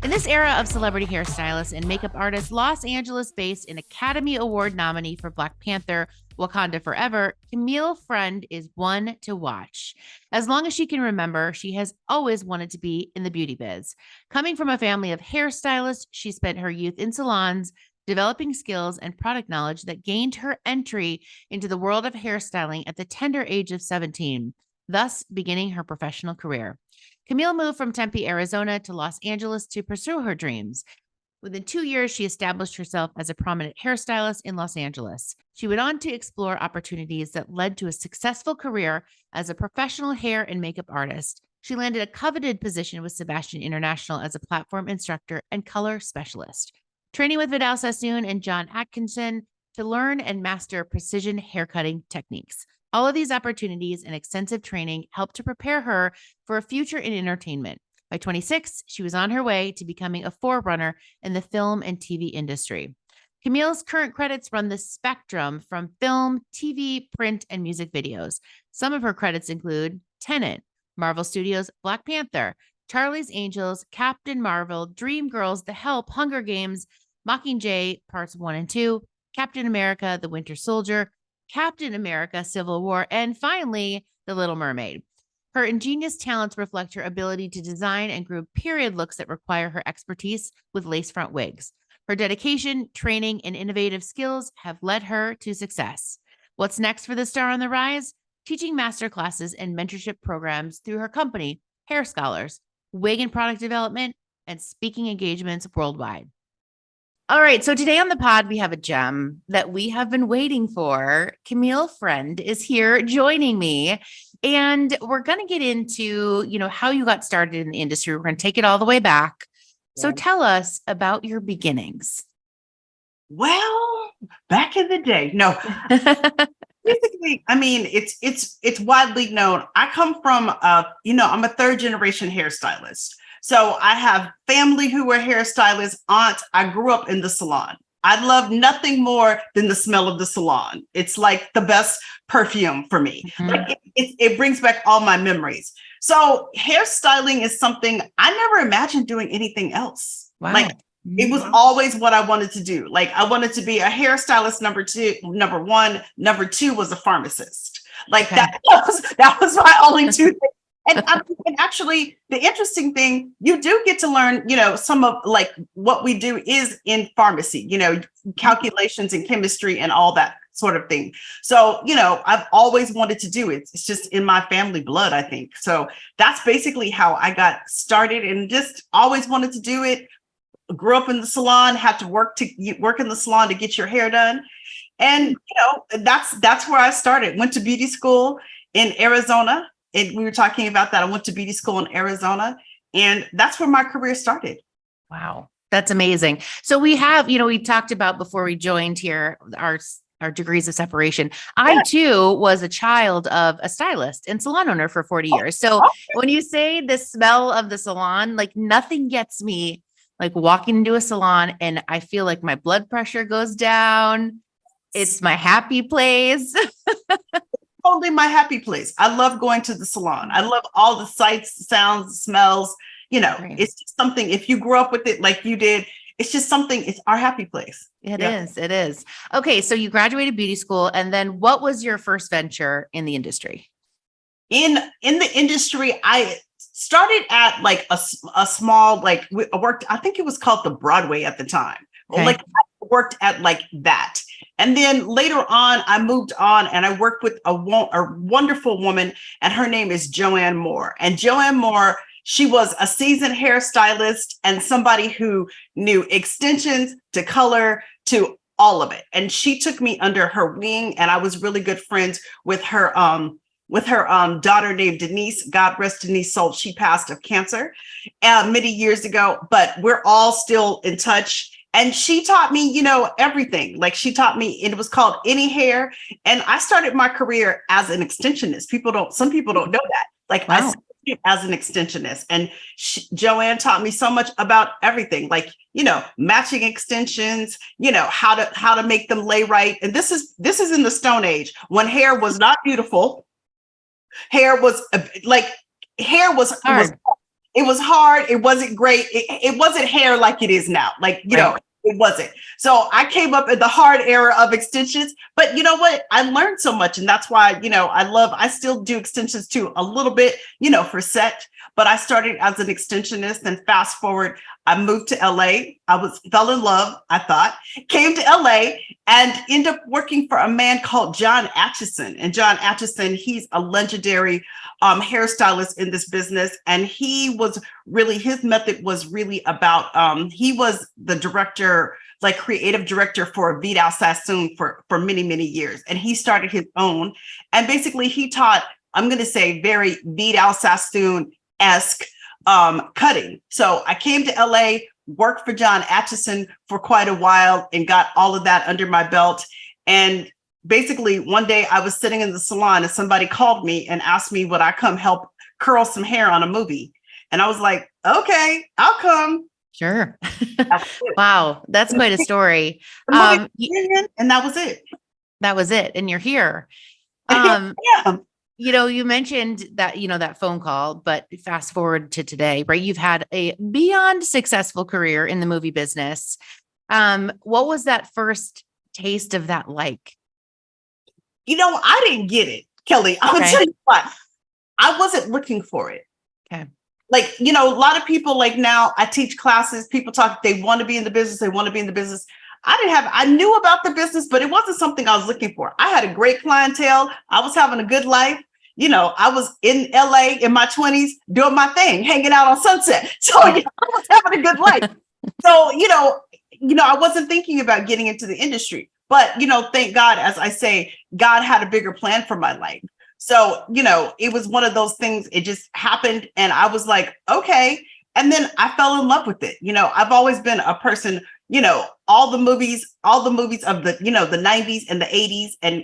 In this era of celebrity hairstylists and makeup artists, Los Angeles-based and Academy Award nominee for Black Panther, Wakanda Forever, Camille Friend is one to watch. As long as she can remember, she has always wanted to be in the beauty biz. Coming from a family of hairstylists, she spent her youth in salons, developing skills and product knowledge that gained her entry into the world of hairstyling at the tender age of 17, thus beginning her professional career. Camille moved from Tempe, Arizona to Los Angeles to pursue her dreams. Within 2 years, she established herself as a prominent hairstylist in Los Angeles. She went on to explore opportunities that led to a successful career as a professional hair and makeup artist. She landed a coveted position with Sebastian International as a platform instructor and color specialist, training with Vidal, Sassoon, and John Atchinson to learn and master precision haircutting techniques. All of these opportunities and extensive training helped to prepare her for a future in entertainment. By 26, she was on her way to becoming a forerunner in the film and TV industry. Camille's current credits run the spectrum from film, TV, print, and music videos. Some of her credits include Tenet, Marvel Studios' Black Panther, Charlie's Angels, Captain Marvel, Dreamgirls, The Help, Hunger Games, Mockingjay Parts 1 and 2, Captain America, The Winter Soldier, Captain America, Civil War, and finally, The Little Mermaid. Her ingenious talents reflect her ability to design and groom period looks that require her expertise with lace front wigs. Her dedication, training, and innovative skills have led her to success. What's next for the star on the rise? Teaching masterclasses and mentorship programs through her company, Hair Scholars, wig and product development, and speaking engagements worldwide. All right, so today on the pod, we have a gem that we have been waiting for. Camille Friend is here joining me, and we're going to get into, how you got started in the industry. We're going to take it all the way back. Yeah. So tell us about your beginnings. Well, back in the day, no. Basically, I mean, it's widely known. I come from, I'm a third generation hairstylist. So I have family who were hairstylists, aunts. I grew up in the salon. I love nothing more than the smell of the salon. It's like the best perfume for me. Mm-hmm. Like it brings back all my memories. So hairstyling is something I never imagined doing anything else. Wow. Like it was always what I wanted to do. Like I wanted to be a hairstylist, number one. Number two was a pharmacist. Like okay. that was my only two things. And actually, the interesting thing, you do get to learn, some of like what we do is in pharmacy, calculations and chemistry and all that sort of thing. So, I've always wanted to do it. It's just in my family blood, I think. So that's basically how I got started and just always wanted to do it. Grew up in the salon, had to work in the salon to get your hair done. And, that's where I started. Went to beauty school in Arizona. And we were talking about that. I went to beauty school in Arizona, and that's where my career started. Wow. That's amazing. So we have, we talked about before we joined here, our degrees of separation. I too was a child of a stylist and salon owner for 40 years. So when you say the smell of the salon, like nothing gets me like walking into a salon and I feel like my blood pressure goes down. It's my happy place. Totally my happy place. I love going to the salon. I love all the sights, sounds, smells. Right. It's just something, if you grew up with it like you did, it's just something, it's our happy place. It is. Okay, so you graduated beauty school, and then what was your first venture in the industry? In the industry, I started at like a small, I worked, I think it was called the Broadway at the time. Okay. Like I worked at like that. And then later on, I moved on and I worked with a wonderful woman, and her name is Joanne Moore. And Joanne Moore, she was a seasoned hairstylist and somebody who knew extensions to color to all of it. And she took me under her wing, and I was really good friends with her daughter named Denise. God rest Denise's soul. She passed of cancer many years ago, but we're all still in touch. And she taught me, everything. Like she taught me, it was called Any Hair. And I started my career as an extensionist. Some people don't know that. Like wow. I started as an extensionist, and Joanne taught me so much about everything, like, matching extensions, how to make them lay right. And this is in the Stone Age when hair was not beautiful. Hair was hard. It was hard. It wasn't great. It wasn't hair like it is now. Like, it wasn't. So I came up in the hard era of extensions, but you know what? I learned so much. And that's why, I still do extensions too, a little bit, for set, but I started as an extensionist, and fast forward, I moved to LA. Fell in love, I thought, came to LA and ended up working for a man called John Atchinson. And John Atchinson, he's a legendary hairstylist in this business. And his method was really about, he was the director, like creative director for Vidal Sassoon for many, many years. And he started his own. And basically he taught, I'm going to say, very Vidal Sassoon-esque cutting. So I came to LA, worked for John Atchinson for quite a while, and got all of that under my belt. And basically one day I was sitting in the salon and somebody called me and asked me, would I come help curl some hair on a movie? And I was like, okay, I'll come. Sure. Wow. That's quite a story. And that was it. That was it. And you're here. Yeah. You mentioned that, that phone call, but fast forward to today, right? You've had a beyond successful career in the movie business. What was that first taste of that like? I didn't get it, Kelly. I'm gonna tell you what, I wasn't looking for it. Okay. Like, a lot of people, like now I teach classes, people talk, they want to be in the business. I knew about the business, but it wasn't something I was looking for. I had a great clientele. I was having a good life. I was in LA in my 20s doing my thing, hanging out on Sunset. So I was having a good life. So, I wasn't thinking about getting into the industry, but, thank God, as I say, God had a bigger plan for my life. So, it was one of those things, it just happened. And I was like, okay. And then I fell in love with it. I've always been a person, all the movies of the, the 90s and the 80s, and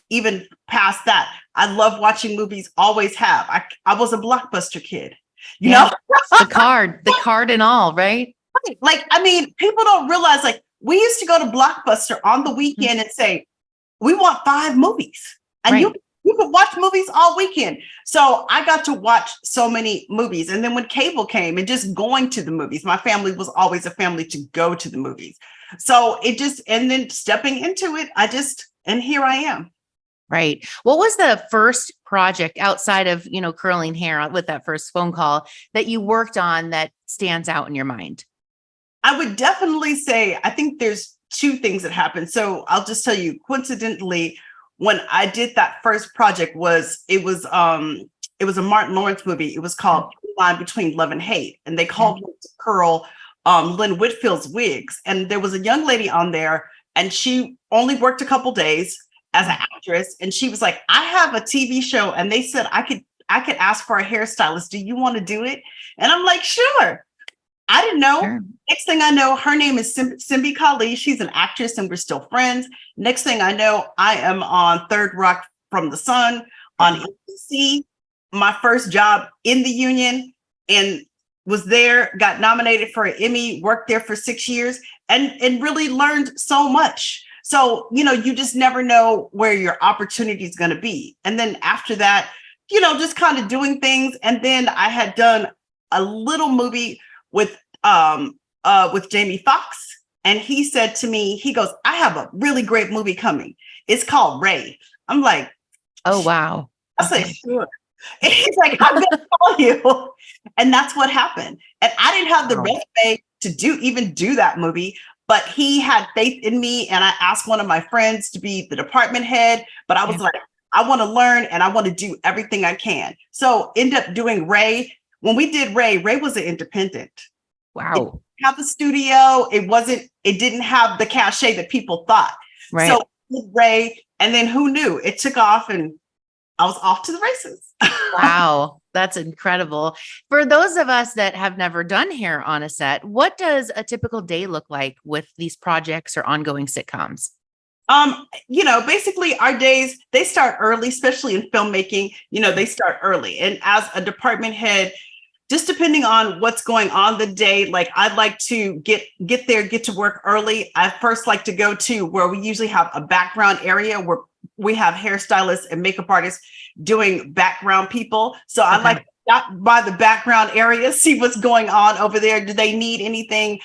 even past that. I love watching movies, always have. I was a Blockbuster kid, know? the card and all, right? Like, people don't realize, like, we used to go to Blockbuster on the weekend and say, we want 5 movies. And you could watch movies all weekend. So I got to watch so many movies. And then when cable came and just going to the movies, my family was always a family to go to the movies. So and then stepping into it, and here I am. Right. What was the first project outside of, curling hair with that first phone call that you worked on that stands out in your mind? I would definitely say, I think there's 2 things that happened. So I'll just tell you, coincidentally, when I did that first project it was a Martin Lawrence movie. It was called Line Between Love and Hate. And they called me to curl Lynn Whitfield's wigs. And there was a young lady on there, and she only worked a couple days as an actress. And she was like, I have a TV show, and they said I could ask for a hairstylist. Do you want to do it? And I'm like, sure. I didn't know. Sure. Next thing I know, her name is Simbi Kali. She's an actress, and we're still friends. Next thing I know, I am on Third Rock from the Sun on NBC. My first job in the union, and was there, got nominated for an Emmy, worked there for 6 years, and really learned so much. So, you just never know where your opportunity is going to be. And then after that, just kind of doing things. And then I had done a little movie with Jamie Foxx, and he said to me, he goes, I have a really great movie coming. It's called Ray. I'm like, oh wow. I said, sure. And he's like, I'm gonna call you. And that's what happened. And I didn't have the resume to even do that movie, but he had faith in me. And I asked one of my friends to be the department head, but I was like, I want to learn and I want to do everything I can. So end up doing Ray. When we did Ray was an independent. Wow. It didn't have a studio. It didn't have the cachet that people thought. Right. So Ray, and then who knew? It took off and I was off to the races. Wow. That's incredible. For those of us that have never done hair on a set, what does a typical day look like with these projects or ongoing sitcoms? Basically our days, they start early, especially in filmmaking, they start early. And as a department head, just depending on what's going on the day, like I'd like to get to work early. I first like to go to where we usually have a background area where we have hairstylists and makeup artists doing background people. So I like to stop by the background area, see what's going on over there. Do they need anything?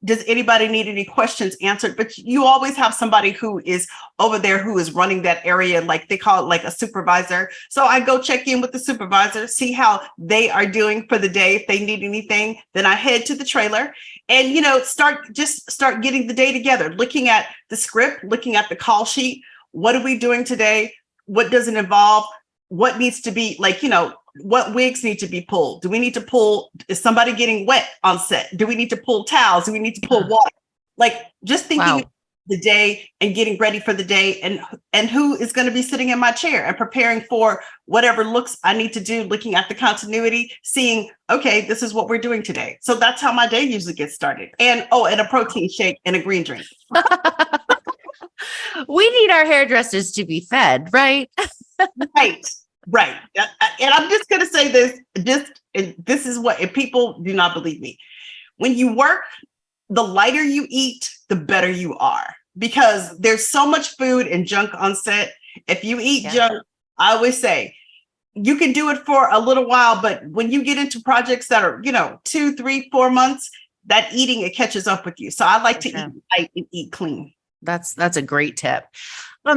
Does anybody need any questions answered? But you always have somebody who is over there who is running that area, like they call it like a supervisor. So I go check in with the supervisor, see how they are doing for the day. If they need anything, then I head to the trailer and, start getting the day together, looking at the script, looking at the call sheet. What are we doing today? What does it involve? What needs to be what wigs need to be pulled? Do we need to pull? Is somebody getting wet on set? Do we need to pull towels? Do we need to pull water? Like just thinking the day and getting ready for the day and who is going to be sitting in my chair and preparing for whatever looks I need to do, looking at the continuity, seeing, okay, this is what we're doing today. So that's how my day usually gets started. And a protein shake and a green drink. We need our hairdressers to be fed, right? Right. And I'm just going to say this, this is what, if people do not believe me, when you work, the lighter you eat, the better you are, because there's so much food and junk on set. If you eat junk, I always say you can do it for a little while, but when you get into projects that are, 2, 3, 4 months, that eating, it catches up with you. So I like to eat light and eat clean. That's a great tip.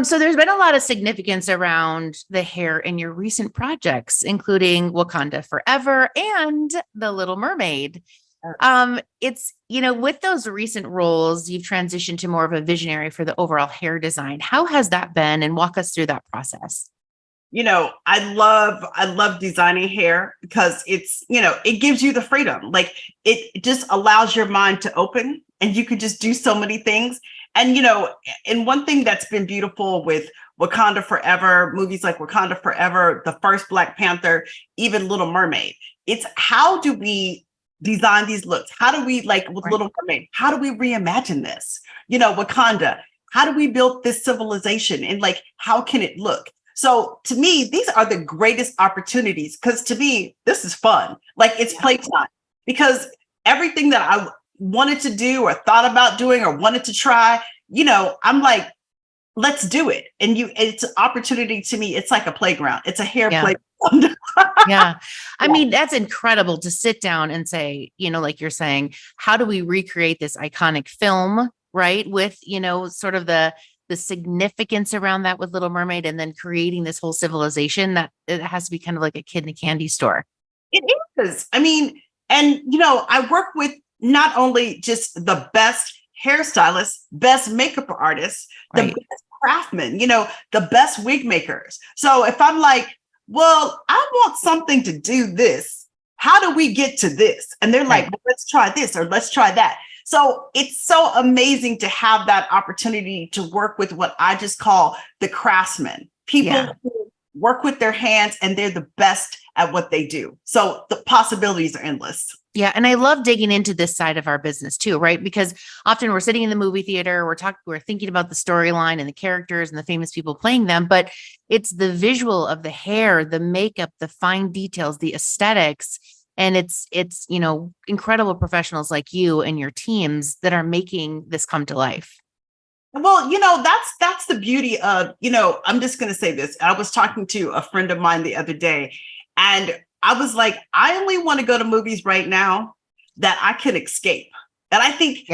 So there's been a lot of significance around the hair in your recent projects, including Wakanda Forever and The Little Mermaid. It's, with those recent roles, you've transitioned to more of a visionary for the overall hair design. How has that been? And walk us through that process. I love designing hair because it's, it gives you the freedom. Like it just allows your mind to open and you could just do so many things. And, and one thing that's been beautiful with Wakanda Forever, movies like Wakanda Forever, the first Black Panther, even Little Mermaid, it's how do we design these looks? How do we, like with Little Mermaid, how do we reimagine this? Wakanda, how do we build this civilization and like, how can it look? So to me, these are the greatest opportunities because to me, this is fun. Like it's playtime because everything that I wanted to do or thought about doing or wanted to try, I'm like, let's do it. And it's an opportunity to me. It's like a playground. It's a hair playground. I mean, that's incredible to sit down and say, like you're saying, how do we recreate this iconic film, right? With, sort of the significance around that with Little Mermaid and then creating this whole civilization that it has to be kind of like a kid in a candy store. It is. I mean, and, I work with not only just the best hairstylists, best makeup artists, the best craftsmen, the best wig makers. So if I'm like, well, I want something to do this, how do we get to this? And they're like, well, let's try this or let's try that. So it's so amazing to have that opportunity to work with what I just call the craftsmen, people who work with their hands and they're the best at what they do. So the possibilities are endless. Yeah. And I love digging into this side of our business too, right? Because often we're sitting in the movie theater, we're thinking about the storyline and the characters and the famous people playing them, but it's the visual of the hair, the makeup, the fine details, the aesthetics. And it's, incredible professionals like you and your teams that are making this come to life. Well, that's the beauty of, I'm just going to say this. I was talking to a friend of mine the other day and I was like, I only want to go to movies right now that I can escape. And I think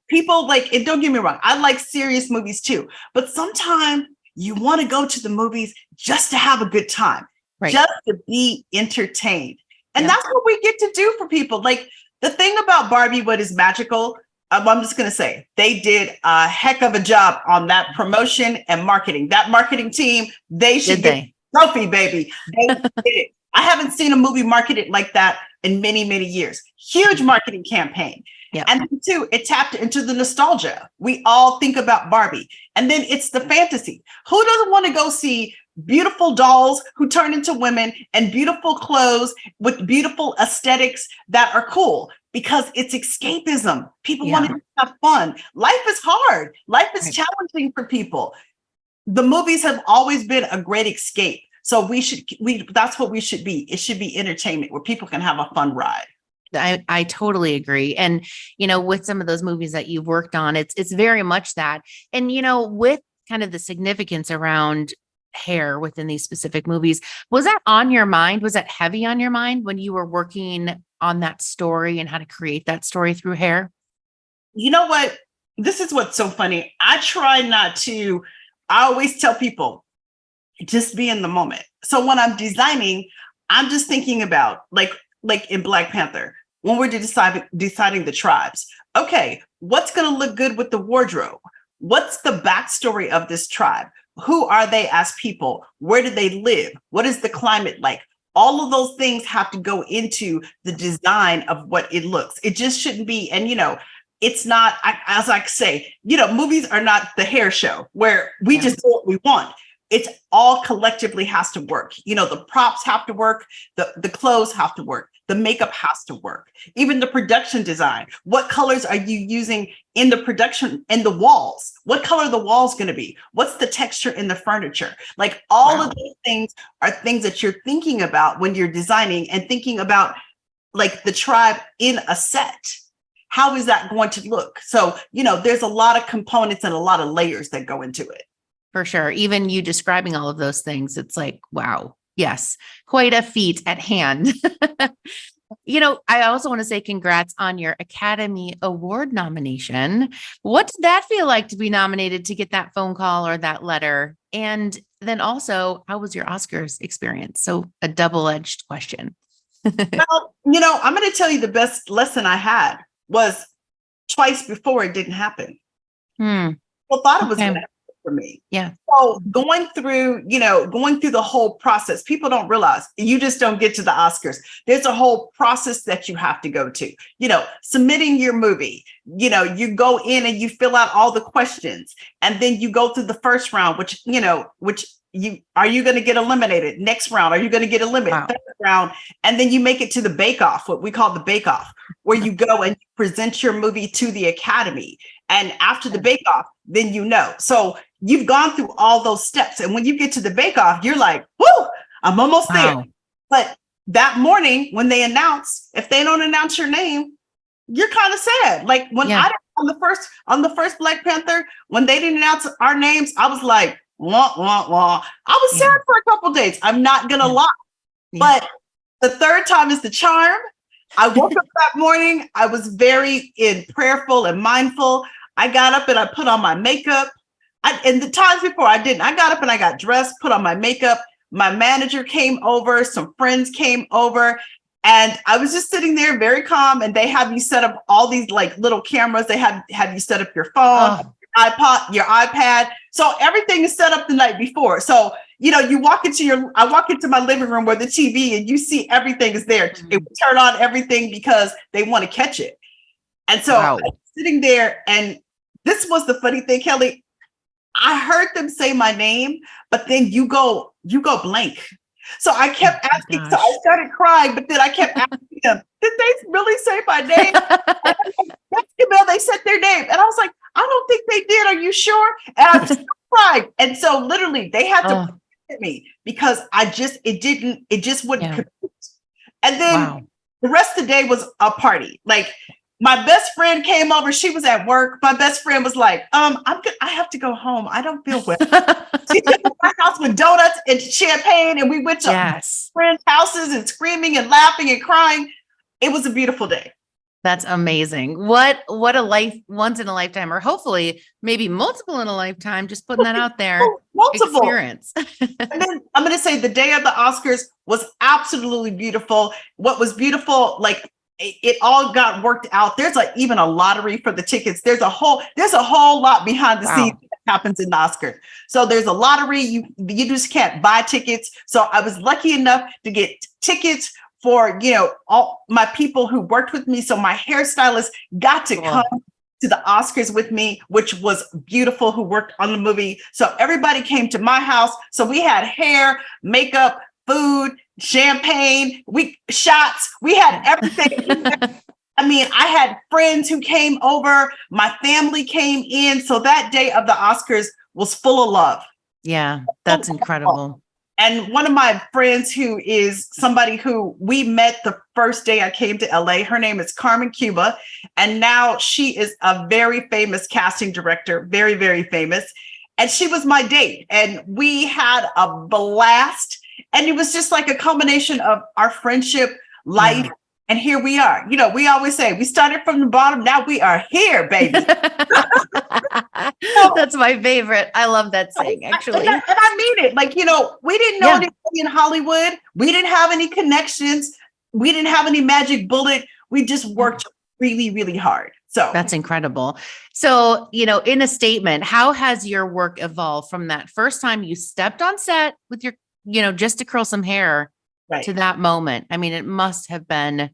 people like, and don't get me wrong, I like serious movies too, but sometimes you want to go to the movies just to have a good time, just to be entertained. And that's what we get to do for people. Like the thing about Barbie, what is magical, I'm just going to say, they did a heck of a job on that promotion and marketing. That marketing team, they should get a trophy, baby. They did it. I haven't seen a movie marketed like that in many, many years. Huge marketing campaign. Yeah. And then too, it tapped into the nostalgia. We all think about Barbie. And then it's the fantasy. Who doesn't want to go see beautiful dolls who turn into women and beautiful clothes with beautiful aesthetics that are cool? Because it's escapism. People want to have fun. Life is hard. Life is challenging for people. The movies have always been a great escape. So that's what we should be. It should be entertainment where people can have a fun ride. I totally agree. And, with some of those movies that you've worked on, it's very much that. And, with kind of the significance around hair within these specific movies. Was that on your mind? Was that heavy on your mind when you were working on that story and how to create that story through hair? You know what? This is what's so funny. I try not to, I always tell people, just be in the moment. So when I'm designing, I'm just thinking about like in Black Panther, when we're deciding the tribes. Okay, what's going to look good with the wardrobe? What's the backstory of this tribe? Who are they as people? Where do they live? What is the climate like? All of those things have to go into the design of what it looks. It just shouldn't be, and it's not, as I say, movies are not the hair show where we just do what we want. It's all collectively has to work. The props have to work. The clothes have to work. The makeup has to work. Even the production design. What colors are you using in the production, in the walls? What color are the walls going to be? What's the texture in the furniture? Like all of these things are things that you're thinking about when you're designing and thinking about like the tribe in a set. How is that going to look? So, there's a lot of components and a lot of layers that go into it. For sure. Even you describing all of those things, it's like, wow, yes, quite a feat at hand. I also want to say congrats on your Academy Award nomination. What did that feel like to be nominated, to get that phone call or that letter? And then also, how was your Oscars experience? So a double-edged question. Well, I'm going to tell you the best lesson I had was twice before it didn't happen. Well, thought it was going to happen for me. Yeah. So going through the whole process, people don't realize you just don't get to the Oscars. There's a whole process that you have to go to, submitting your movie, you go in and you fill out all the questions, and then you go through the first round, which are you going to get eliminated? Next round, are you going to get eliminated? Wow. Third round, and then you make it to the bake-off, what we call the bake-off, where you go and you present your movie to the Academy. And after the bake-off, then So you've gone through all those steps. And when you get to the bake-off, you're like, whoo, I'm almost there. But that morning when they announce, if they don't announce your name, you're kind of sad. Like when I did on the first Black Panther, when they didn't announce our names, I was like, wah, wah, wah. I was sad for a couple of days. I'm not going to lie. But the third time is the charm. I woke up that morning. I was very prayerful and mindful. I got up and I put on my makeup. And the times before I didn't. I got up and I got dressed, put on my makeup. My manager came over. Some friends came over. And I was just sitting there very calm. And they had me set up all these like little cameras. They had you set up your phone, your iPad. So everything is set up the night before. So, I walk into my living room where the TV and you see everything is there. It would turn on everything because they want to catch it. And so I'm sitting there, and this was the funny thing, Kelly. I heard them say my name, but then you go blank. So I kept asking, so I started crying, but then I kept asking them, did they really say my name? Yes, Camille, they said their name. And I was like, I don't think they did. Are you sure? And I'm still crying. And so literally they had to at me because it just wouldn't compute. And then the rest of the day was a party. Like my best friend came over. She was at work. My best friend was like, I have to go home. I don't feel well. She came to my house with donuts and champagne, and we went to friends' houses and screaming and laughing and crying. It was a beautiful day. That's amazing. What a once in a lifetime, or hopefully maybe multiple in a lifetime, just putting that out there. Multiple experience. And then I'm going to say the day of the Oscars was absolutely beautiful. What was beautiful, like it all got worked out. There's even a lottery for the tickets. There's a whole lot behind the scenes that happens in the Oscars. So there's a lottery. You just can't buy tickets. So I was lucky enough to get tickets for, all my people who worked with me. So my hairstylist got to come to the Oscars with me, which was beautiful, who worked on the movie. So everybody came to my house. So we had hair, makeup, food, champagne, shots. We had everything. I mean, I had friends who came over. My family came in. So that day of the Oscars was full of love. Yeah, that's incredible. And one of my friends, who is somebody who we met the first day I came to LA, her name is Carmen Cuba. And now she is a very famous casting director, very, very famous. and she was my date, and we had a blast. And it was just like a culmination of our friendship, life. And here we are. You know, we always say we started from the bottom. Now we are here, baby. That's my favorite. I love that saying, actually. And I mean it. Like, you know, we didn't know anybody in Hollywood. We didn't have any connections. We didn't have any magic bullet. We just worked really, really hard. So that's incredible. So, you know, in a statement, how has your work evolved from that first time you stepped on set with your, you know, just to curl some hair to that moment? I mean, it must have been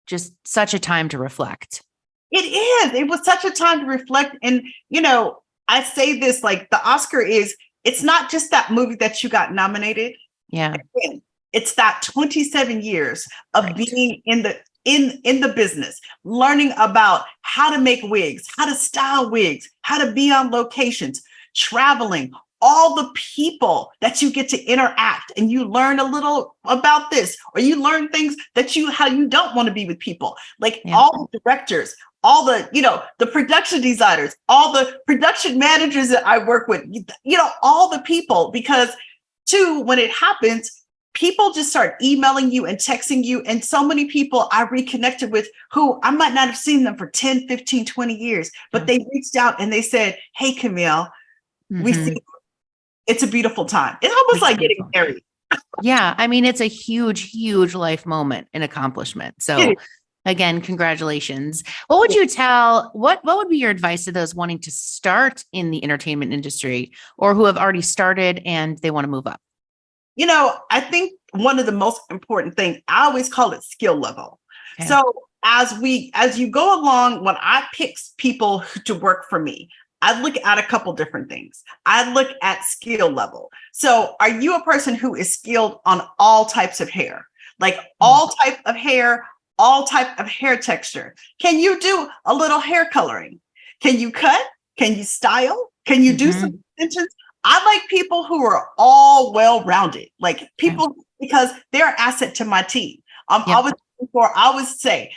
just such a time to reflect. It is. It was such a time to reflect. And, you know, I say this, like, the Oscar it's not just that movie that you got nominated. Yeah. Again, it's that 27 years of being in the business, learning about how to make wigs, how to style wigs, how to be on locations, traveling, all the people that you get to interact, and you learn a little about this, or you learn things that how you don't want to be with people, like all the directors, all the, you know, the production designers, all the production managers that I work with, you know, all the people, because too, when it happens, people just start emailing you and texting you. And so many people I reconnected with who I might not have seen them for 10, 15, 20 years, but they reached out and they said, "Hey, Camille, we see you. It's a beautiful time." It's almost like getting married. Yeah. I mean, it's a huge, huge life moment and accomplishment. So again, congratulations. What would you tell, what would be your advice to those wanting to start in the entertainment industry, or who have already started and they want to move up? You know, I think one of the most important things, I always call it skill level. Okay. So as you go along, when I pick people to work for me, I look at a couple different things. I look at skill level. So are you a person who is skilled on all types of hair? Like all type of hair, all type of hair texture? Can you do a little hair coloring? Can you cut? Can you style? Can you do some extensions? I like people who are all well-rounded, like people, because they're an asset to my team. I always say,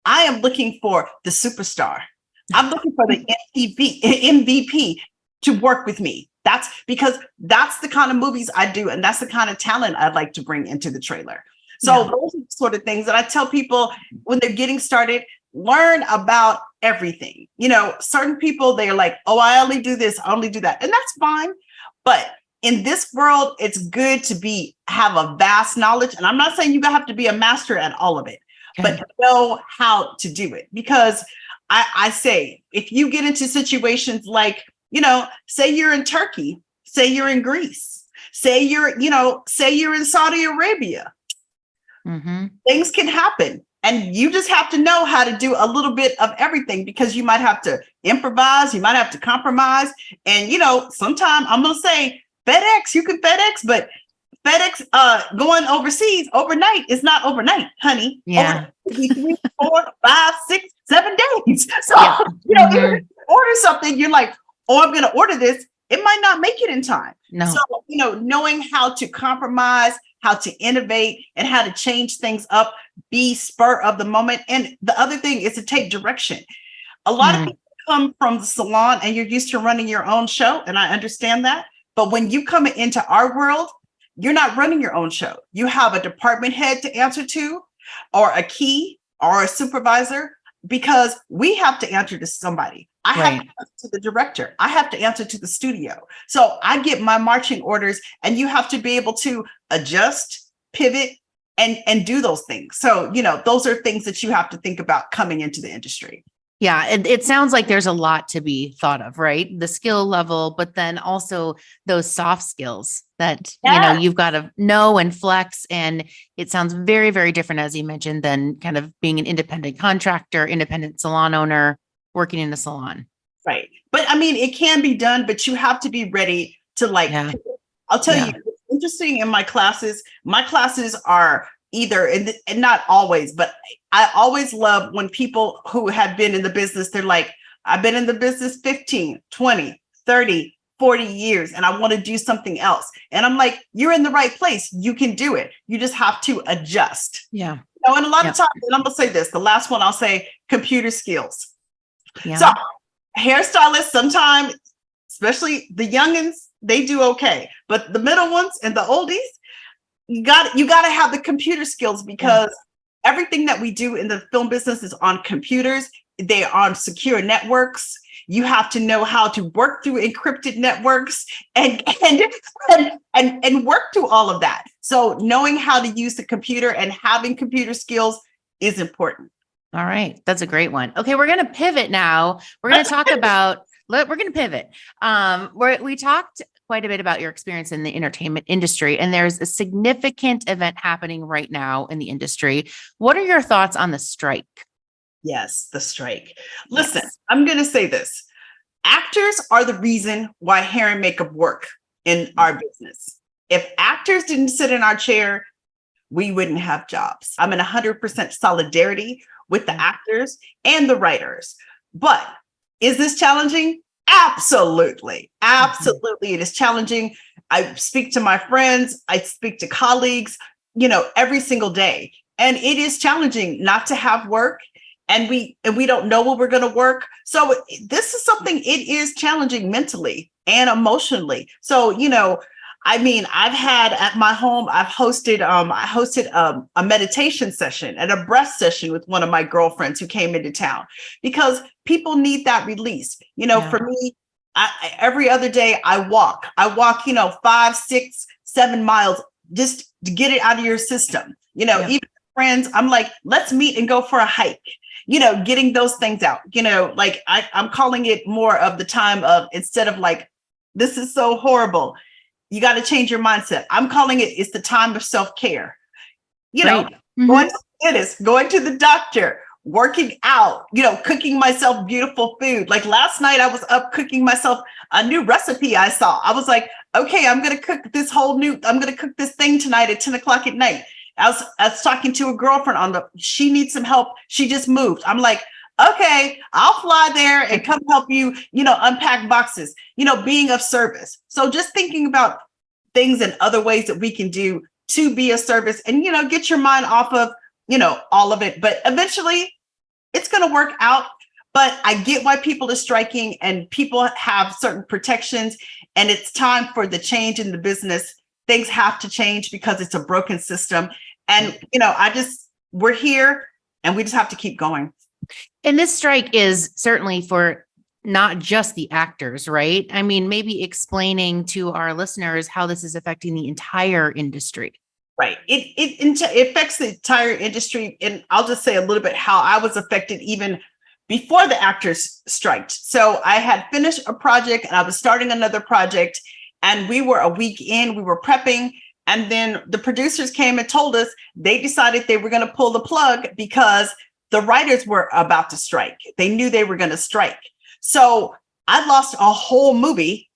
I am looking for the superstar. I'm looking for the MVP to work with me. That's because that's the kind of movies I do. And that's the kind of talent I'd like to bring into the trailer. So those are the sort of things that I tell people when they're getting started, learn about everything. You know, certain people, they're like, "Oh, I only do this, I only do that." And that's fine. But in this world, it's good to have a vast knowledge. And I'm not saying you have to be a master at all of it, but know how to do it. Because I say, if you get into situations like, you know, say you're in Turkey, say you're in Greece, say you're in Saudi Arabia, things can happen. And you just have to know how to do a little bit of everything, because you might have to improvise, you might have to compromise. And, you know, sometimes I'm going to say FedEx, you can FedEx, but FedEx going overseas overnight is not overnight, honey. Yeah. Overnight, 3, 4, 5, 6, 7 days. So, you know, if you order something, you're like, "Oh, I'm going to order this." It might not make it in time. No. So, you know, knowing how to compromise, how to innovate, and how to change things up, be spur of the moment. And the other thing is to take direction. A lot of people come from the salon and you're used to running your own show, and I understand that. But when you come into our world, you're not running your own show. You have a department head to answer to, or a key, or a supervisor, because we have to answer to somebody. I have to answer to the director. I have to answer to the studio. So I get my marching orders, and you have to be able to adjust, pivot, and do those things. So, you know, those are things that you have to think about coming into the industry. Yeah. And it sounds like there's a lot to be thought of, right? The skill level, but then also those soft skills that, you know, you've got to know and flex. And it sounds very, very different, as you mentioned, than kind of being an independent contractor, independent salon owner, working in a salon. Right. But I mean, it can be done, but you have to be ready to I'll tell you, it's interesting in my classes are either, and not always, but I always love when people who have been in the business, they're like, "I've been in the business 15, 20, 30, 40 years, and I want to do something else." And I'm like, "You're in the right place. You can do it. You just have to adjust." Yeah. You know, and a lot of times, and I'm going to say this, the last one I'll say, computer skills. Yeah. So hairstylists, sometimes especially the youngins, they do okay. But the middle ones and the oldies, you got to have the computer skills, because everything that we do in the film business is on computers. They are on secure networks. You have to know how to work through encrypted networks and work through all of that. So knowing how to use the computer and having computer skills is important. All right. That's a great one. Okay. We're going to pivot now. We're going to talk about, we're going to pivot. We talked quite a bit about your experience in the entertainment industry, and there's a significant event happening right now in the industry. What are your thoughts on the strike? Yes, the strike. Listen, I'm going to say this. Actors are the reason why hair and makeup work in our business. If actors didn't sit in our chair, we wouldn't have jobs. I'm in 100% solidarity with the actors and the writers. But is this challenging? Absolutely. Absolutely. It is challenging. I speak to my friends. I speak to colleagues, every single day. And it is challenging not to have work. And we don't know what we're going to work. So this is something, it is challenging mentally and emotionally. So, I've had at my home, I hosted a meditation session and a breath session with one of my girlfriends who came into town, because people need that release. For me, every other day I walk, 5, 6, 7 miles just to get it out of your system. Even friends, I'm like, let's meet and go for a hike. Getting those things out, I'm calling it more of the time of, instead of like, this is so horrible, you got to change your mindset. I'm calling it's the time of self-care, going to the dentist, going to the doctor, working out, cooking myself beautiful food. Like last night I was up cooking myself a new recipe I saw. I was like, okay, I'm going to cook this thing tonight at 10 o'clock at night. I was talking to a girlfriend she needs some help. She just moved. I'm like, okay, I'll fly there and come help you, unpack boxes, being of service. So just thinking about things and other ways that we can do to be of service and, get your mind off of, all of it. But eventually it's going to work out. But I get why people are striking, and people have certain protections, and it's time for the change in the business. Things have to change because it's a broken system. And, we're here and we just have to keep going. And this strike is certainly for not just the actors, right? I mean, maybe explaining to our listeners how this is affecting the entire industry. Right. It affects the entire industry. And I'll just say a little bit how I was affected even before the actors striked. So I had finished a project and I was starting another project, and we were a week in, we were prepping. And then the producers came and told us they decided they were going to pull the plug because the writers were about to strike. They knew they were going to strike. So I lost a whole movie.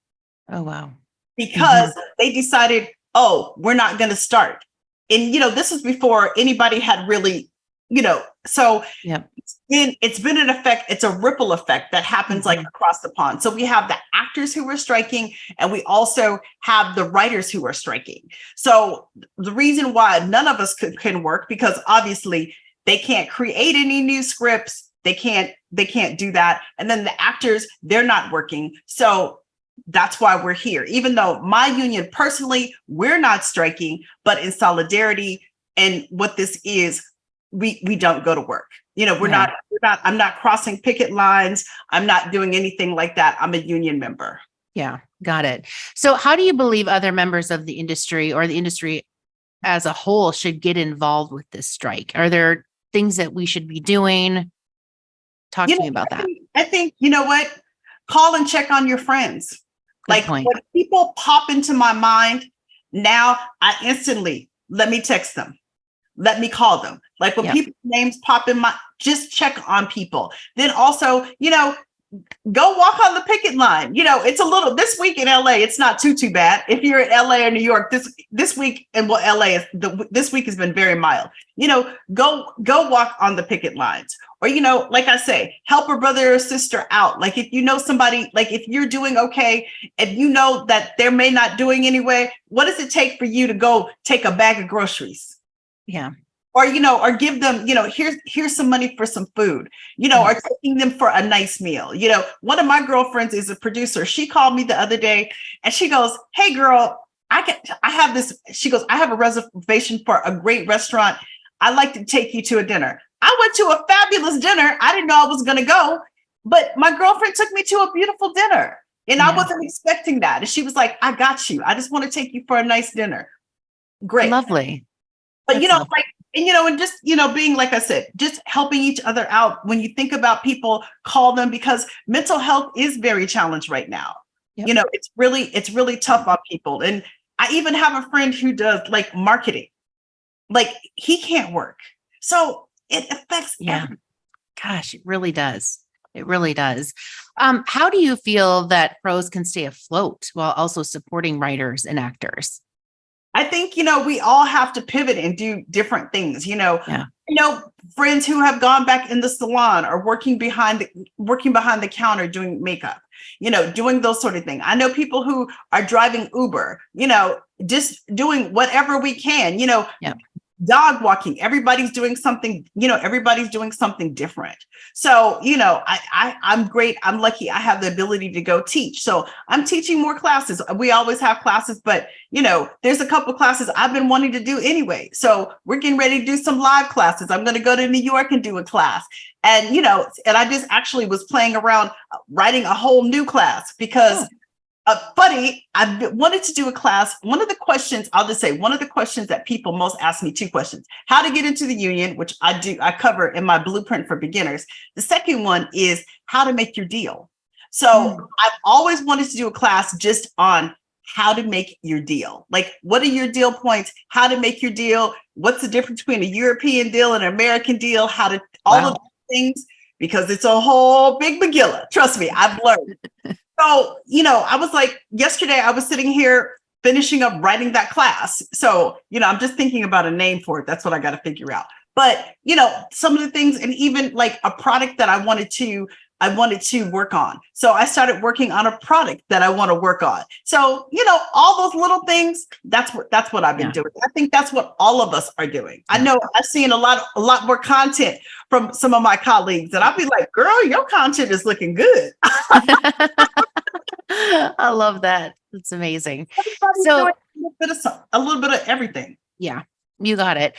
Oh, wow. Because they decided, we're not going to start. And, this is before anybody had really, so it's been an effect. It's a ripple effect that happens like across the pond. So we have the actors who are striking, and we also have the writers who are striking. So the reason why none of us can work, because obviously they can't create any new scripts. They can't do that. And then the actors, they're not working. So that's why we're here. Even though my union personally, we're not striking, but in solidarity, and what this is, we don't go to work. I'm not crossing picket lines. I'm not doing anything like that. I'm a union member. Yeah, got it. So how do you believe other members of the industry or the industry as a whole should get involved with this strike? Are there things that we should be doing? Talk to me about that. I think, what? Call and check on your friends. Like when people pop into my mind now, I instantly, let me text them. Let me call them. Like when people's names pop in just check on people. Then also, go walk on the picket line. It's a little, this week in LA, it's not too bad. If you're in LA or New York, this week, and LA this week has been very mild. Go walk on the picket lines. Or, like I say, help a brother or sister out. Like if you know somebody, like if you're doing okay, and you know that they're may not doing anyway, what does it take for you to go take a bag of groceries? Yeah. or, or give them, here's some money for some food, or taking them for a nice meal. One of my girlfriends is a producer. She called me the other day and she goes, "Hey girl, I have this." She goes, "I have a reservation for a great restaurant. I'd like to take you to a dinner." I went to a fabulous dinner. I didn't know I was going to go, but my girlfriend took me to a beautiful dinner and I wasn't expecting that. And she was like, "I got you. I just want to take you for a nice dinner." Great. Lovely. But, and just, being, like I said, just helping each other out. When you think about people, call them, because mental health is very challenged right now. Yep. It's really tough on people. And I even have a friend who does like marketing, like he can't work. So it affects everyone. Gosh, it really does. It really does. How do you feel that pros can stay afloat while also supporting writers and actors? I think, we all have to pivot and do different things, friends who have gone back in the salon or working behind the counter doing makeup, doing those sort of things. I know people who are driving Uber, just doing whatever we can, dog walking. Everybody's doing something, everybody's doing something different. So, I'm great. I'm lucky. I have the ability to go teach. So I'm teaching more classes. We always have classes, but there's a couple of classes I've been wanting to do anyway. So we're getting ready to do some live classes. I'm going to go to New York and do a class. And, and I just actually was playing around writing a whole new class because buddy, I wanted to do a class. One of the questions that people most ask me, two questions: how to get into the union, which I cover in my blueprint for beginners. The second one is how to make your deal. So I've always wanted to do a class just on how to make your deal. Like, what are your deal points? How to make your deal? What's the difference between a European deal and an American deal? How to, all of these things, because it's a whole big Megillah. Trust me, I've learned. So, I was like, yesterday I was sitting here finishing up writing that class. So, I'm just thinking about a name for it. That's what I got to figure out. But, some of the things, and even like a product that I wanted to work on. So I started working on a product that I want to work on. So, all those little things, that's what I've been doing. I think that's what all of us are doing. I know I've seen a lot more content from some of my colleagues, and I'll be like, "Girl, your content is looking good." I love that. It's amazing. Everybody's doing a little bit of everything. Yeah. You got it.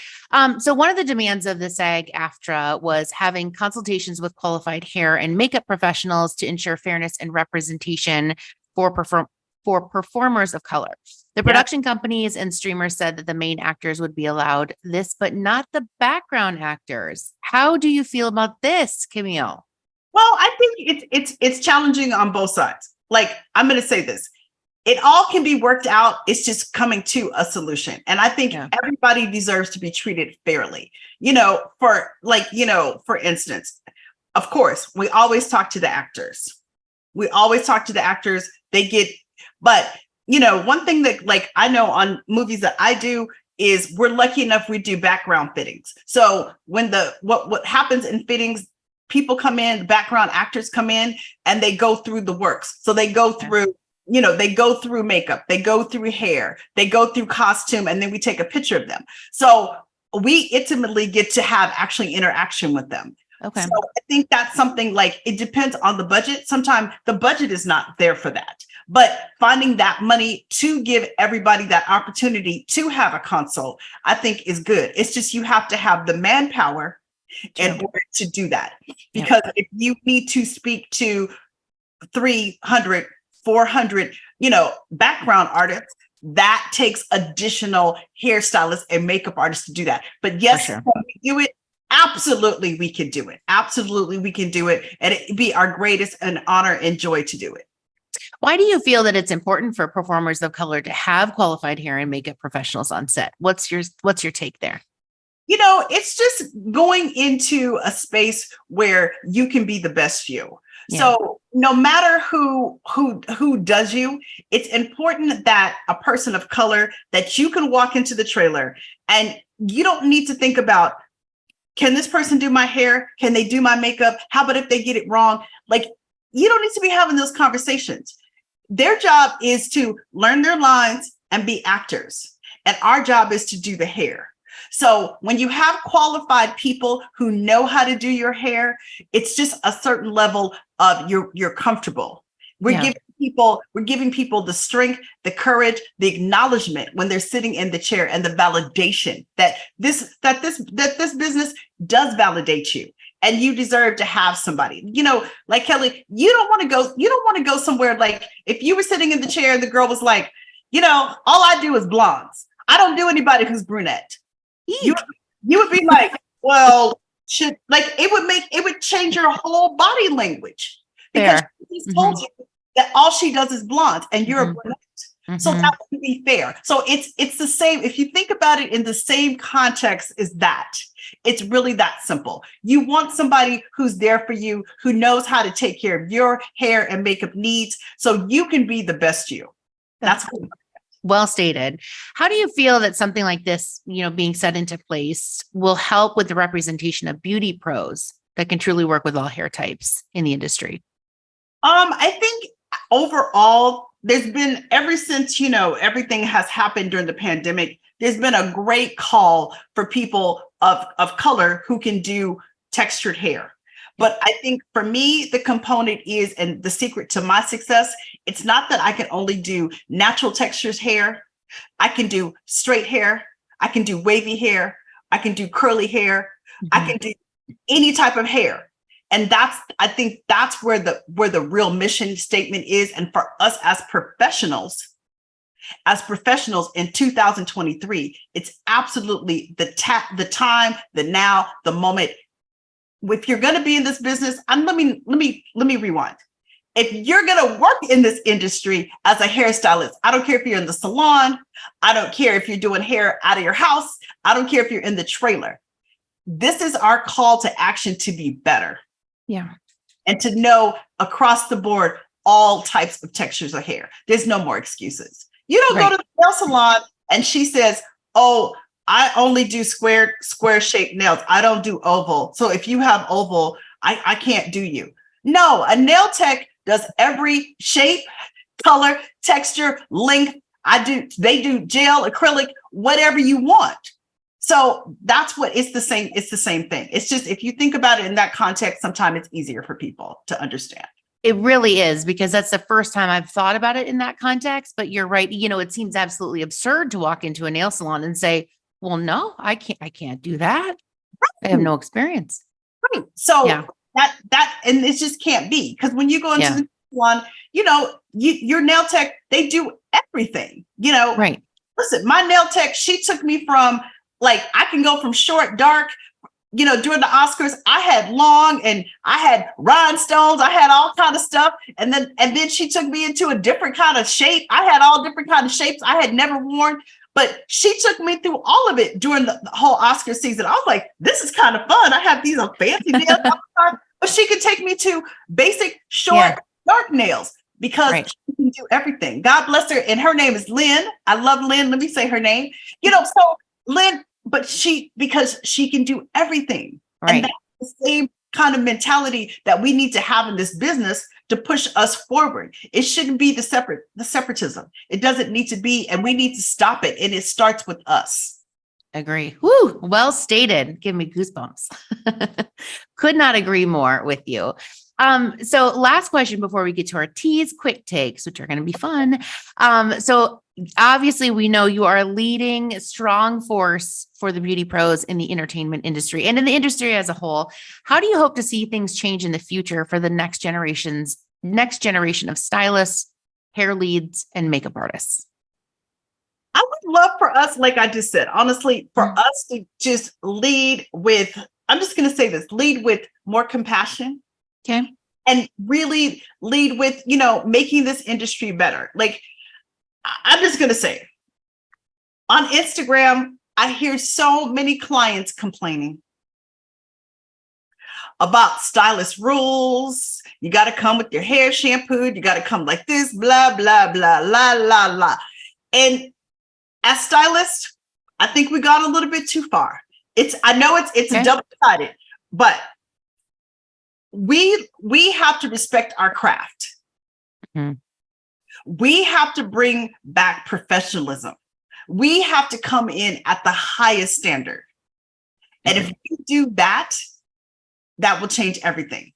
So one of the demands of the SAG-AFTRA was having consultations with qualified hair and makeup professionals to ensure fairness and representation for performers of color. The production companies and streamers said that the main actors would be allowed this, but not the background actors. How do you feel about this, Camille? Well, I think it's challenging on both sides. Like, I'm going to say this. It all can be worked out. It's just coming to a solution. And I think everybody deserves to be treated fairly. For instance, of course, we always talk to the actors. But one thing that, like, I know on movies that I do is we're lucky enough we do background fittings. So when what happens in fittings, people come in, background actors come in, and they go through the works. So they go through, they go through makeup, they go through hair, they go through costume, and then we take a picture of them. So we intimately get to have actually interaction with them. Okay. So I think that's something, like, it depends on the budget. Sometimes the budget is not there for that, but finding that money to give everybody that opportunity to have a consult, I think is good. It's just, you have to have the manpower in order to do that. Because if you need to speak to 300, 400, background artists, that takes additional hairstylists and makeup artists to do that. But yes, can we do it? Absolutely, we can do it. Absolutely, we can do it. And it'd be our greatest and honor and joy to do it. Why do you feel that it's important for performers of color to have qualified hair and makeup professionals on set? What's your take there? It's just going into a space where you can be the best you. Yeah. So no matter who does you, it's important that a person of color, that you can walk into the trailer and you don't need to think about, can this person do my hair? Can they do my makeup? How about if they get it wrong? Like, you don't need to be having those conversations. Their job is to learn their lines and be actors. And our job is to do the hair. So when you have qualified people who know how to do your hair, it's just a certain level of you're comfortable. We're giving people the strength, the courage, the acknowledgement when they're sitting in the chair, and the validation that this business does validate you, and you deserve to have somebody. Like Kelly, you don't want to go somewhere, like if you were sitting in the chair and the girl was like, all I do is blondes. I don't do anybody who's brunette. You would be like, well, it would change your whole body language, because she's told you that all she does is blonde and you're a brunette. So that would be fair. So it's the same. If you think about it in the same context as that, it's really that simple. You want somebody who's there for you, who knows how to take care of your hair and makeup needs, so you can be the best you. That's cool. Well stated. How do you feel that something like this, being set into place, will help with the representation of beauty pros that can truly work with all hair types in the industry? I think overall, there's been, ever since, everything has happened during the pandemic, there's been a great call for people of color who can do textured hair. But I think for me, the component is, and the secret to my success, it's not that I can only do natural textures hair. I can do straight hair. I can do wavy hair. I can do curly hair. I can do any type of hair. And I think that's where the real mission statement is. And for us as professionals in 2023, it's absolutely the time, the now, the moment. If you're going to be in this business, and let me rewind. If you're going to work in this industry as a hairstylist, I don't care if you're in the salon. I don't care if you're doing hair out of your house. I don't care if you're in the trailer. This is our call to action to be better. Yeah. And to know across the board all types of textures of hair. There's no more excuses. You don't go to the nail salon and she says, oh, I only do square shaped nails. I don't do oval. So if you have oval, I can't do you. No, a nail tech does every shape, color, texture, length. They do gel, acrylic, whatever you want. So that's what it's the same. It's the same thing. It's just, if you think about it in that context, sometimes it's easier for people to understand. It really is, because that's the first time I've thought about it in that context. But you're right. It seems absolutely absurd to walk into a nail salon and say, well, no, I can't do that. I have no experience. Right. So and it just can't be, because when you go into the salon, your nail tech, they do everything, Right. Listen, my nail tech, she took me from, like, I can go from short, dark, during the Oscars, I had long and I had rhinestones, I had all kind of stuff. And then she took me into a different kind of shape. I had all different kind of shapes I had never worn, but she took me through all of it during the whole Oscar season. I was like, this is kind of fun. I have these fancy nails, but she could take me to basic, short, dark nails, because she can do everything. God bless her. And her name is Lynn. I love Lynn. Let me say her name. So Lynn, but because she can do everything. Right. And that's the same kind of mentality that we need to have in this business to push us forward. It shouldn't be the separatism. It doesn't need to be, and we need to stop it. And it starts with us. Agree. Woo, well stated. Give me goosebumps. Could not agree more with you. So last question before we get to our tease quick takes, which are going to be fun. So obviously we know you are a leading strong force for the beauty pros in the entertainment industry and in the industry as a whole. How do you hope to see things change in the future for the next generation of stylists, hair leads, and makeup artists? I would love for us, like I just said, honestly, for us to just lead with, I'm just going to say this, lead with more compassion. Okay. And really lead with, making this industry better. Like, I'm just going to say, on Instagram, I hear so many clients complaining about stylist rules. You got to come with your hair shampooed. You got to come like this, blah, blah, blah, la, la, la. And as stylists, I think we got a little bit too far. I know it's a double-sided, but we have to respect our craft. We have to bring back professionalism. We have to come in at the highest standard. And if we do that, that will change everything.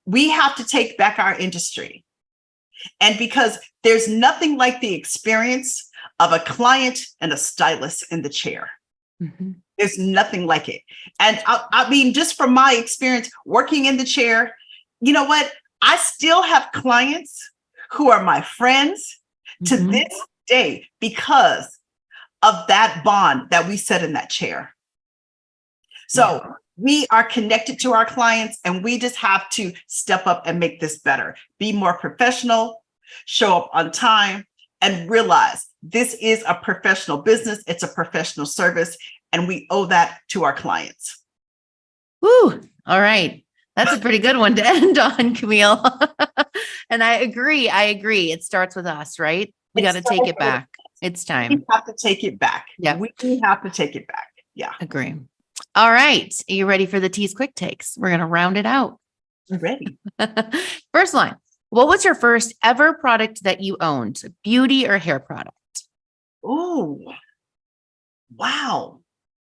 We have to take back our industry. And because there's nothing like the experience of a client and a stylist in the chair. Mm-hmm. There's nothing like it. And I mean, just from my experience working in the chair, you know what? I still have clients who are my friends to this day because of that bond that we set in that chair. So we are connected to our clients, and we just have to step up and make this better, be more professional, show up on time, and realize this is a professional business. It's a professional service, and we owe that to our clients. Woo. All right. That's a pretty good one to end on, Camille. And I agree. It starts with us, right? We got to take it back. It's time. We have to take it back. Yeah. We have to take it back. Yeah. Agree. All right. Are you ready for the T's quick takes? We're going to round it out. I'm ready. First line. What was your first ever product that you owned? Beauty or hair product? Oh, wow.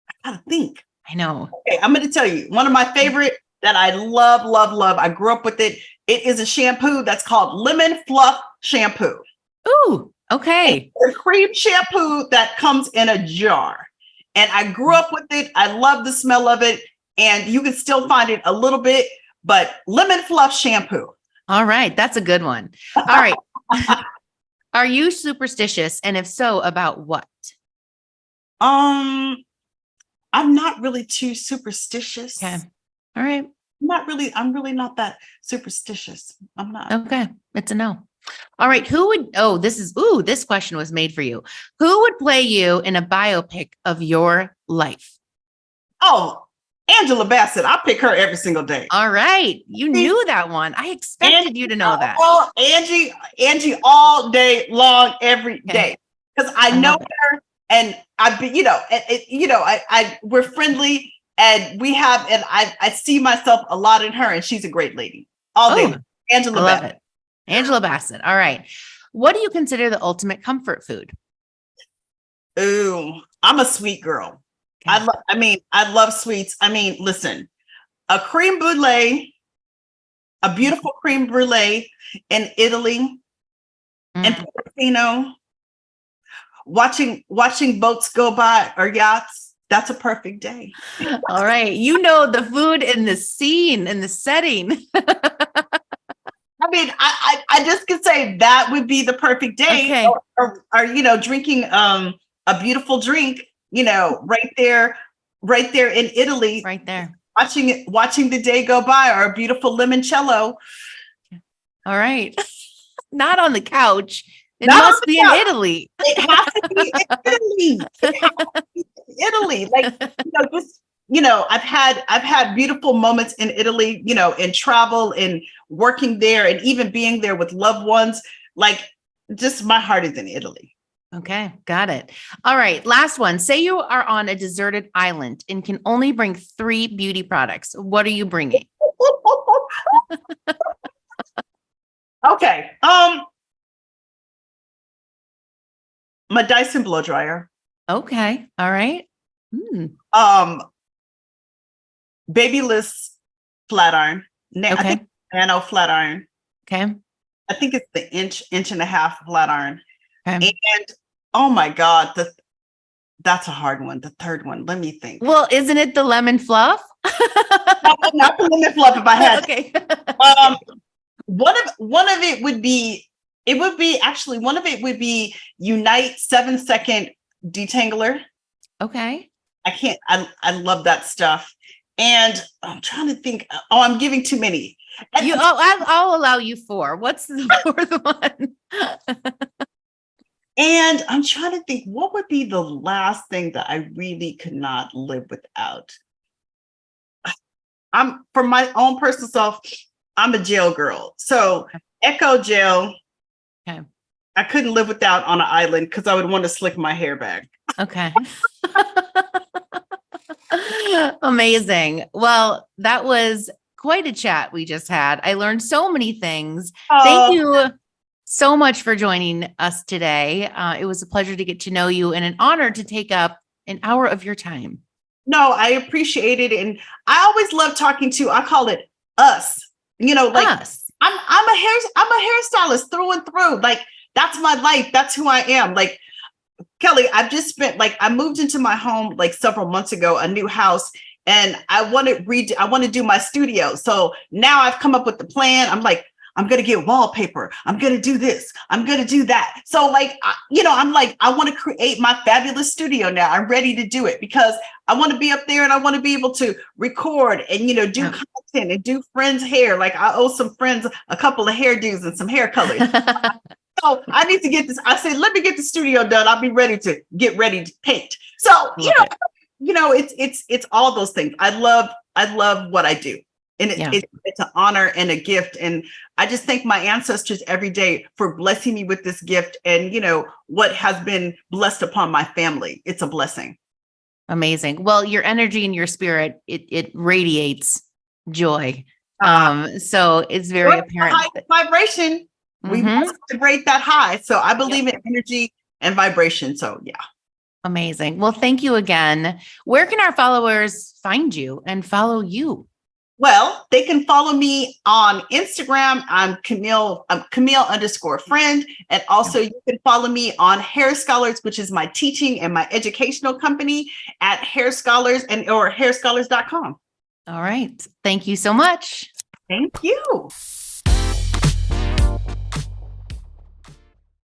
I got to think. I know. Okay. I'm going to tell you one of my favorite that I love. I grew up with it. It is a shampoo that's called Lemon Fluff Shampoo. Ooh, okay. It's a cream shampoo that comes in a jar. And I grew up with it. I love the smell of it. And you can still find it a little bit, but Lemon Fluff Shampoo. All right. That's a good one. All right. Are you superstitious? And if so, about what? I'm not really too superstitious. Okay. All right. I'm really not that superstitious. I'm not. Okay. It's a no. All right. This question was made for you. Who would play you in a biopic of your life? Oh, Angela Bassett. I pick her every single day. All right. You knew that one. I expected you to know that. Oh, Angie all day long, every day. Because I know her and we're friendly and I see myself a lot in her, and she's a great lady all day. Angela Bassett. Love it. Angela Bassett. All right. What do you consider the ultimate comfort food? Ooh, I'm a sweet girl. Okay. I love sweets. I mean, listen, a creme brulee, a beautiful creme brulee in Italy and Portofino, watching boats go by or yachts. That's a perfect day. All right. You know, the food in the scene and the setting. I mean, I just could say that would be the perfect day, or drinking a beautiful drink, right there in Italy, right there, watching the day go by, or a beautiful limoncello. All right, not on the couch. It must be in Italy. It has to be in Italy. I've had beautiful moments in Italy, in travel and working there and even being there with loved ones. Like, just my heart is in Italy. Okay, got it. All right, last one. Say you are on a deserted island and can only bring 3 beauty products. What are you bringing? Okay. My Dyson blow dryer. Okay. All right. Babyless flat iron. I think nano flat iron. Okay. I think it's the inch and a half flat iron. Okay. And oh my God, that's a hard one. The third one. Let me think. Well, isn't it the lemon fluff? Not the lemon fluff if I had. Okay. One of it would be Unite 7-second detangler. Okay. I love that stuff. And I'm trying to think. Oh, I'm giving too many. I'll allow you 4. What's the 4th one? And I'm trying to think, what would be the last thing that I really could not live without? For my own personal self, I'm a gel girl. So Echo gel, I couldn't live without on an island because I would want to slick my hair back. Okay. Amazing. Well, that was quite a chat we just had. I learned so many things. Thank you so much for joining us today. It was a pleasure to get to know you and an honor to take up an hour of your time. No, I appreciate it. And I always love talking to, I call it us, like Us. I'm a hairstylist through and through. Like that's my life. That's who I am. Like Kelly, I've just spent I moved into my home like several months ago, a new house, and I want to do my studio. So now I've come up with the plan. I'm like, I'm going to get wallpaper. I'm going to do this. I'm going to do that. So I'm like, I want to create my fabulous studio now. I'm ready to do it because I want to be up there and I want to be able to record and, do content and do friends' hair. Like I owe some friends a couple of hairdos and some hair colors. So I need to get this. I said, let me get the studio done. I'll be ready to paint. So, it's all those things. I love what I do. And it's an honor and a gift. And I just thank my ancestors every day for blessing me with this gift and, what has been blessed upon my family. It's a blessing. Amazing. Well, your energy and your spirit, it radiates joy. So it's very apparent. High vibration. We must vibrate that high. So I believe in energy and vibration. So yeah. Amazing. Well, thank you again. Where can our followers find you and follow you? Well, they can follow me on Instagram. I'm Camille_Friend. And also you can follow me on Hairstylist, which is my teaching and my educational company at Hairstylist or hairstylist.com. All right. Thank you so much. Thank you.